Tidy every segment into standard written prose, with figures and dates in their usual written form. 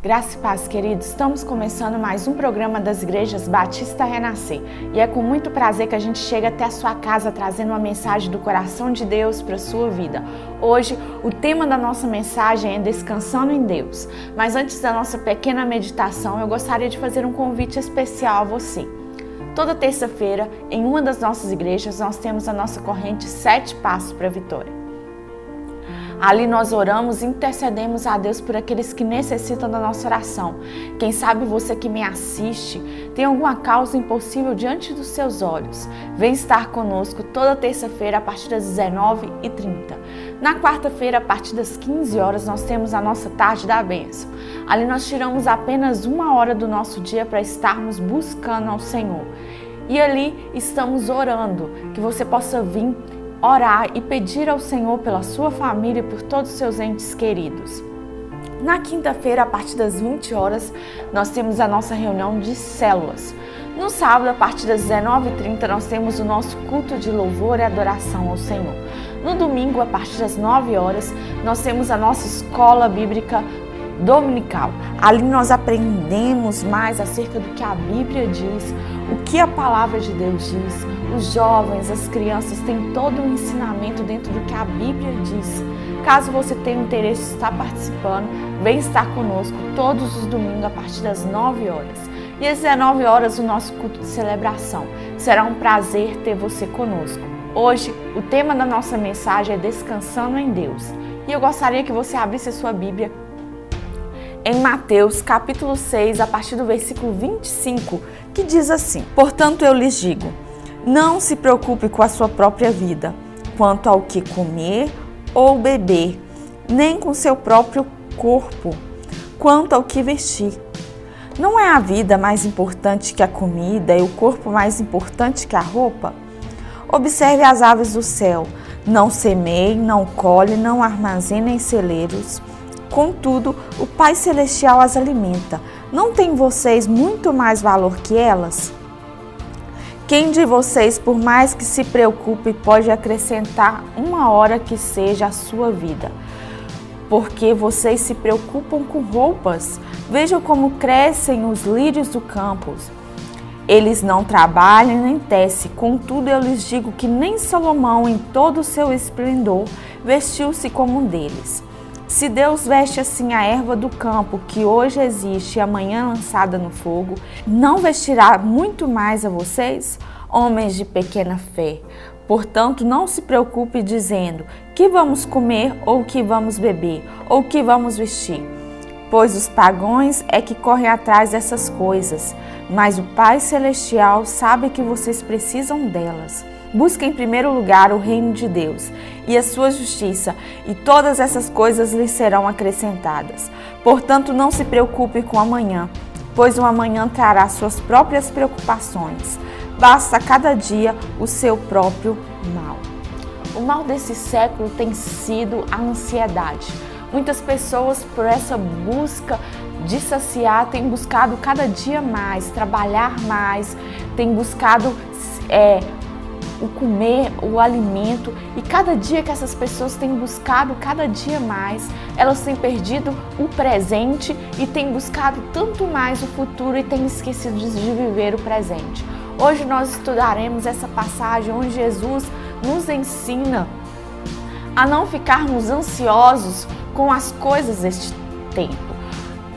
Graça e paz, queridos. Estamos começando mais um programa das Igrejas Batista Renascer. E é com muito prazer que a gente chega até a sua casa trazendo uma mensagem do coração de Deus para a sua vida. Hoje, o tema da nossa mensagem é Descansando em Deus. Mas antes da nossa pequena meditação, eu gostaria de fazer um convite especial a você. Toda terça-feira, em uma das nossas igrejas, nós temos a nossa corrente 7 Passos para a Vitória. Ali nós oramos e intercedemos a Deus por aqueles que necessitam da nossa oração. Quem sabe você que me assiste tem alguma causa impossível diante dos seus olhos. Vem estar conosco toda terça-feira a partir das 19h30. Na quarta-feira, a partir das 15 horas, nós temos a nossa tarde da bênção. Ali nós tiramos apenas 1 hora do nosso dia para estarmos buscando ao Senhor. E ali estamos orando, que você possa vir orar e pedir ao Senhor pela sua família e por todos os seus entes queridos. Na quinta-feira, a partir das 20 horas, nós temos a nossa reunião de células. No sábado, a partir das 19h30, nós temos o nosso culto de louvor e adoração ao Senhor. No domingo, a partir das 9 horas, nós temos a nossa escola bíblica dominical. Ali nós aprendemos mais acerca do que a Bíblia diz, o que a palavra de Deus diz. Os jovens, as crianças têm todo um ensinamento dentro do que a Bíblia diz. Caso você tenha interesse em estar participando, vem estar conosco todos os domingos a partir das 9 horas. E às 19 horas o nosso culto de celebração. Será um prazer ter você conosco. Hoje, o tema da nossa mensagem é Descansando em Deus. E eu gostaria que você abrisse a sua Bíblia em Mateus capítulo 6, a partir do versículo 25, que diz assim: Portanto eu lhes digo, não se preocupe com a sua própria vida, quanto ao que comer ou beber, nem com seu próprio corpo, quanto ao que vestir. Não é a vida mais importante que a comida e o corpo mais importante que a roupa? Observe as aves do céu, não semeiem, não colhem, não armazenem em celeiros. Contudo, o Pai Celestial as alimenta. Não tem vocês muito mais valor que elas? Quem de vocês, por mais que se preocupe, pode acrescentar 1 hora que seja à sua vida? Porque vocês se preocupam com roupas. Vejam como crescem os lírios do campo. Eles não trabalham nem tecem. Contudo, eu lhes digo que nem Salomão, em todo o seu esplendor, vestiu-se como um deles. Se Deus veste assim a erva do campo, que hoje existe e amanhã lançada no fogo, não vestirá muito mais a vocês, homens de pequena fé? Portanto, não se preocupe dizendo, que vamos comer, ou que vamos beber, ou que vamos vestir? Pois os pagãos é que correm atrás dessas coisas, mas o Pai Celestial sabe que vocês precisam delas. Busque em primeiro lugar o reino de Deus e a sua justiça, e todas essas coisas lhes serão acrescentadas. Portanto, não se preocupe com o amanhã, pois o amanhã trará suas próprias preocupações. Basta cada dia o seu próprio mal. O mal desse século tem sido a ansiedade. Muitas pessoas, por essa busca de saciar, têm buscado cada dia mais, trabalhar mais, têm buscado o comer, o alimento, e cada dia que essas pessoas têm buscado cada dia mais, elas têm perdido o presente e têm buscado tanto mais o futuro e têm esquecido de viver o presente. Hoje nós estudaremos essa passagem onde Jesus nos ensina a não ficarmos ansiosos com as coisas deste tempo.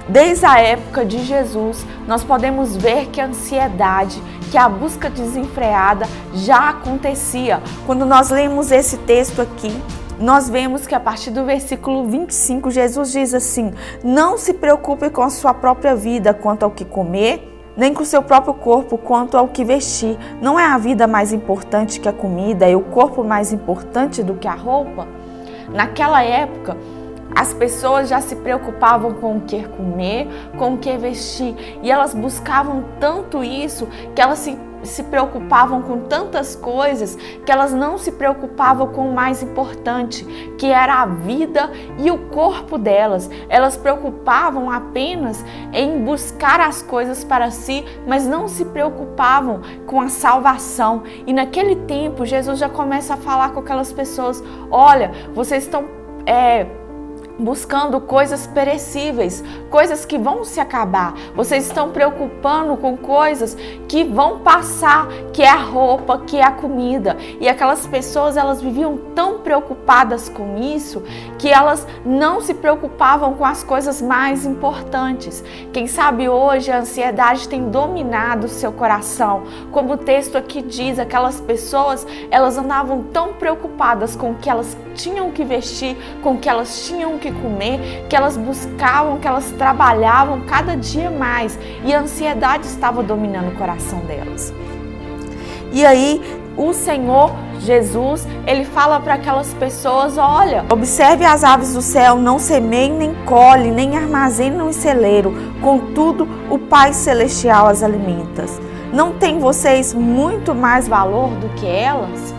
Desde a época de Jesus, nós podemos ver que a ansiedade, que a busca desenfreada já acontecia. Quando nós lemos esse texto aqui, nós vemos que a partir do versículo 25, Jesus diz assim: não se preocupe com a sua própria vida quanto ao que comer, nem com o seu próprio corpo quanto ao que vestir. Não é a vida mais importante que a comida e o corpo mais importante do que a roupa? Naquela época, as pessoas já se preocupavam com o que comer, com o que vestir, e elas buscavam tanto isso que elas se preocupavam com tantas coisas que elas não se preocupavam com o mais importante, que era a vida e o corpo delas. Elas preocupavam apenas em buscar as coisas para si, mas não se preocupavam com a salvação. E naquele tempo, Jesus já começa a falar com aquelas pessoas: olha, vocês estão buscando coisas perecíveis, coisas que vão se acabar. Vocês estão preocupando com coisas que vão passar, que é a roupa, que é a comida. E aquelas pessoas, elas viviam tão preocupadas com isso, que elas não se preocupavam com as coisas mais importantes. Quem sabe hoje a ansiedade tem dominado o seu coração. Como o texto aqui diz, aquelas pessoas, elas andavam tão preocupadas com o que elas tinham que vestir, com o que elas tinham que comer, que elas buscavam, que elas trabalhavam cada dia mais, e a ansiedade estava dominando o coração delas. E aí o Senhor Jesus, ele fala para aquelas pessoas: olha, observe as aves do céu, não semeiam, nem colhem, nem armazenam em celeiro, contudo o Pai Celestial as alimenta. Não tem vocês muito mais valor do que elas?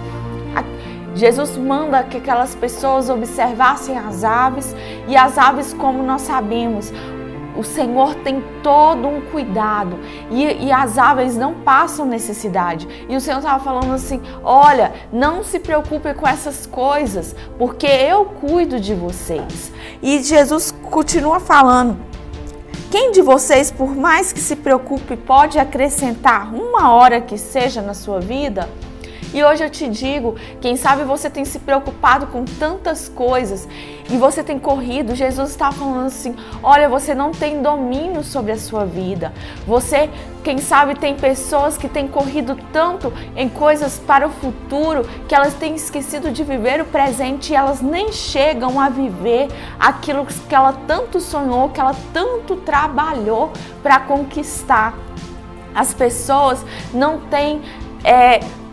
Jesus manda que aquelas pessoas observassem as aves, e as aves, como nós sabemos, o Senhor tem todo um cuidado, e as aves não passam necessidade. E o Senhor estava falando assim: olha, não se preocupe com essas coisas, porque eu cuido de vocês. E Jesus continua falando: quem de vocês, por mais que se preocupe, pode acrescentar uma hora que seja na sua vida? E hoje eu te digo, quem sabe você tem se preocupado com tantas coisas e você tem corrido. Jesus está falando assim: olha, você não tem domínio sobre a sua vida. Você, quem sabe, tem pessoas que têm corrido tanto em coisas para o futuro que elas têm esquecido de viver o presente, e elas nem chegam a viver aquilo que ela tanto sonhou, que ela tanto trabalhou para conquistar. As pessoas não têm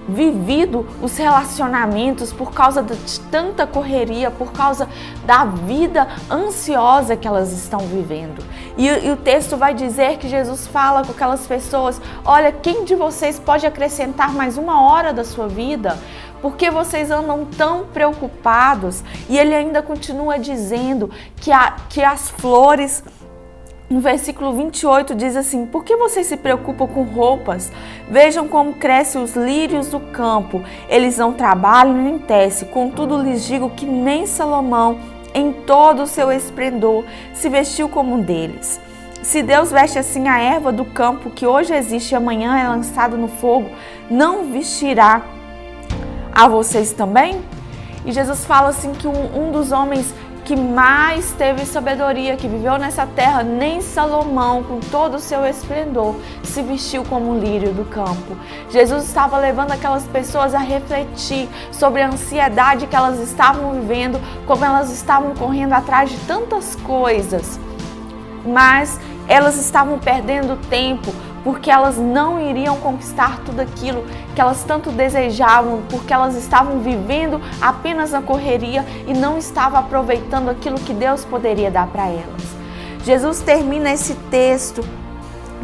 vivido os relacionamentos por causa de tanta correria, por causa da vida ansiosa que elas estão vivendo. E o texto vai dizer que Jesus fala com aquelas pessoas: olha, quem de vocês pode acrescentar mais uma hora da sua vida? Porque vocês andam tão preocupados? E ele ainda continua dizendo que as flores, no versículo 28 diz assim: por que vocês se preocupam com roupas? Vejam como crescem os lírios do campo. Eles não trabalham nem tecem. Contudo lhes digo que nem Salomão, em todo o seu esplendor, se vestiu como um deles. Se Deus veste assim a erva do campo, que hoje existe e amanhã é lançada no fogo, não vestirá a vocês também? E Jesus fala assim que um dos homens que mais teve sabedoria, que viveu nessa terra, nem Salomão, com todo o seu esplendor, se vestiu como um lírio do campo. Jesus estava levando aquelas pessoas a refletir sobre a ansiedade que elas estavam vivendo, como elas estavam correndo atrás de tantas coisas, mas elas estavam perdendo tempo, porque elas não iriam conquistar tudo aquilo que elas tanto desejavam, porque elas estavam vivendo apenas na correria e não estavam aproveitando aquilo que Deus poderia dar para elas. Jesus termina esse texto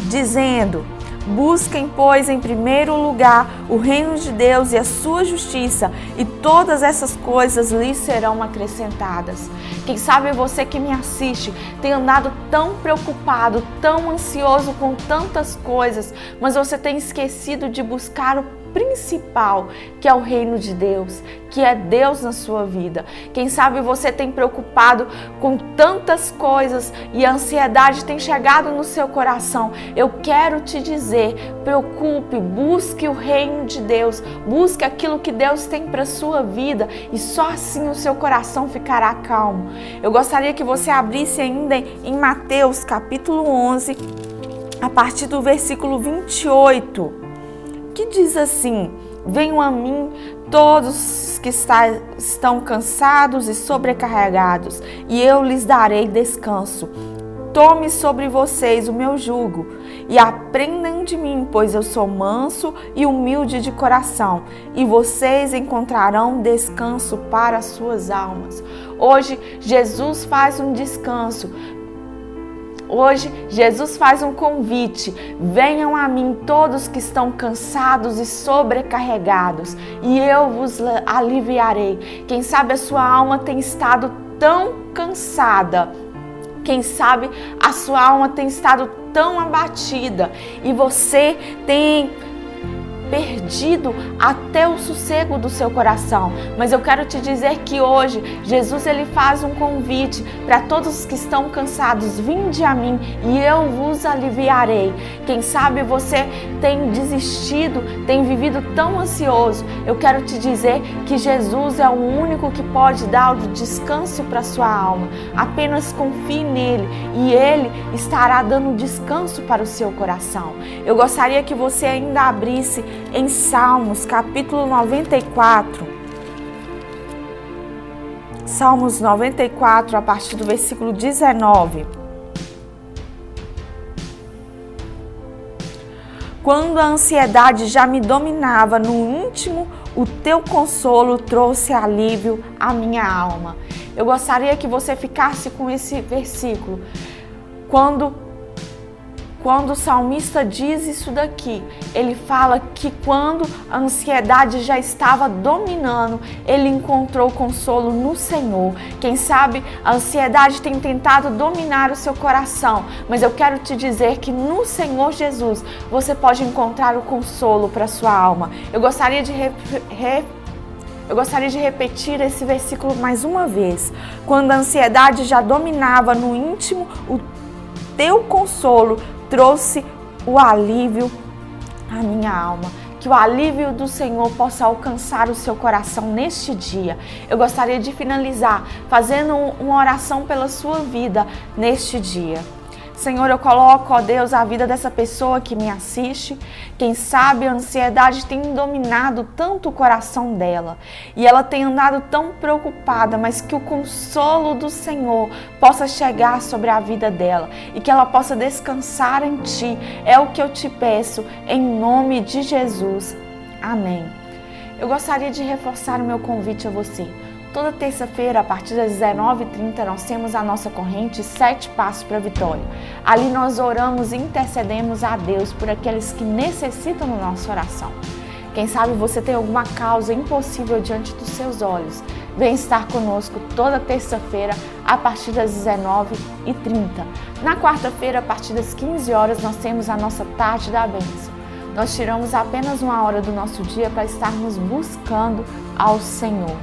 dizendo: busquem, pois, em primeiro lugar o reino de Deus e a sua justiça, e todas essas coisas lhes serão acrescentadas. Quem sabe você que me assiste tem andado tão preocupado, tão ansioso com tantas coisas, mas você tem esquecido de buscar o principal, que é o reino de Deus, que é Deus na sua vida. Quem sabe você tem preocupado com tantas coisas e a ansiedade tem chegado no seu coração. Eu quero te dizer: preocupe, busque o reino de Deus, busque aquilo que Deus tem para a sua vida, e só assim o seu coração ficará calmo. Eu gostaria que você abrisse ainda em Mateus capítulo 11, a partir do versículo 28, que diz assim: venham a mim todos que estão cansados e sobrecarregados, e eu lhes darei descanso. Tome sobre vocês o meu jugo e aprendam de mim, pois eu sou manso e humilde de coração, e vocês encontrarão descanso para as suas almas. Hoje, Jesus faz um descanso. Hoje, Jesus faz um convite: venham a mim todos que estão cansados e sobrecarregados, e eu vos aliviarei. Quem sabe a sua alma tem estado tão cansada, quem sabe a sua alma tem estado tão abatida, e você tem perdido até o sossego do seu coração. Mas eu quero te dizer que hoje Jesus ele faz um convite para todos os que estão cansados: vinde a mim e eu vos aliviarei. Quem sabe você tem desistido, tem vivido tão ansioso. Eu quero te dizer que Jesus é o único que pode dar o descanso para sua alma. Apenas confie nele e ele estará dando descanso para o seu coração. Eu gostaria que você ainda abrisse em Salmos, capítulo 94. Salmos 94, a partir do versículo 19. Quando a ansiedade já me dominava no íntimo, o teu consolo trouxe alívio à minha alma. Eu gostaria que você ficasse com esse versículo. Quando o salmista diz isso daqui, ele fala que quando a ansiedade já estava dominando, ele encontrou consolo no Senhor. Quem sabe a ansiedade tem tentado dominar o seu coração, mas eu quero te dizer que no Senhor Jesus você pode encontrar o consolo para a sua alma. Eu gostaria de repetir esse versículo mais uma vez. Quando a ansiedade já dominava no íntimo, o teu consolo trouxe o alívio à minha alma. Que o alívio do Senhor possa alcançar o seu coração neste dia. Eu gostaria de finalizar fazendo uma oração pela sua vida neste dia. Senhor, eu coloco, ó Deus, a vida dessa pessoa que me assiste. Quem sabe a ansiedade tem dominado tanto o coração dela e ela tem andado tão preocupada, mas que o consolo do Senhor possa chegar sobre a vida dela e que ela possa descansar em Ti. É o que eu te peço, em nome de Jesus. Amém. Eu gostaria de reforçar o meu convite a você. Toda terça-feira, a partir das 19h30, nós temos a nossa corrente 7 Passos para a Vitória. Ali nós oramos e intercedemos a Deus por aqueles que necessitam da nossa oração. Quem sabe você tem alguma causa impossível diante dos seus olhos. Vem estar conosco toda terça-feira, a partir das 19h30. Na quarta-feira, a partir das 15 horas, nós temos a nossa Tarde da Bênção. Nós tiramos apenas 1 hora do nosso dia para estarmos buscando ao Senhor.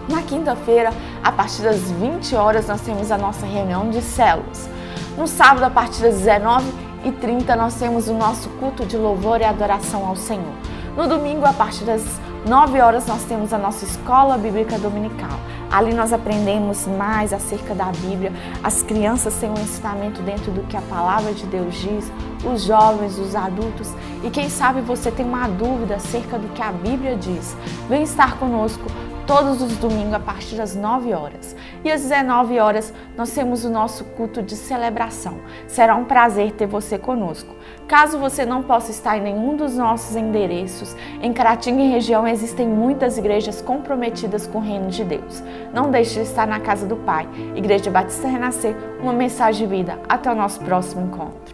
Na quinta-feira, a partir das 20 horas, nós temos a nossa reunião de células. No sábado, a partir das 19h30, nós temos o nosso culto de louvor e adoração ao Senhor. No domingo, a partir das 9 horas, nós temos a nossa escola bíblica dominical. Ali nós aprendemos mais acerca da Bíblia. As crianças têm um ensinamento dentro do que a palavra de Deus diz, os jovens, os adultos. E quem sabe você tem uma dúvida acerca do que a Bíblia diz. Vem estar conosco todos os domingos a partir das 9 horas. E às 19 horas nós temos o nosso culto de celebração. Será um prazer ter você conosco. Caso você não possa estar em nenhum dos nossos endereços, em Caratinga e região existem muitas igrejas comprometidas com o reino de Deus. Não deixe de estar na casa do Pai. Igreja Batista Renascer, uma mensagem de vida. Até o nosso próximo encontro.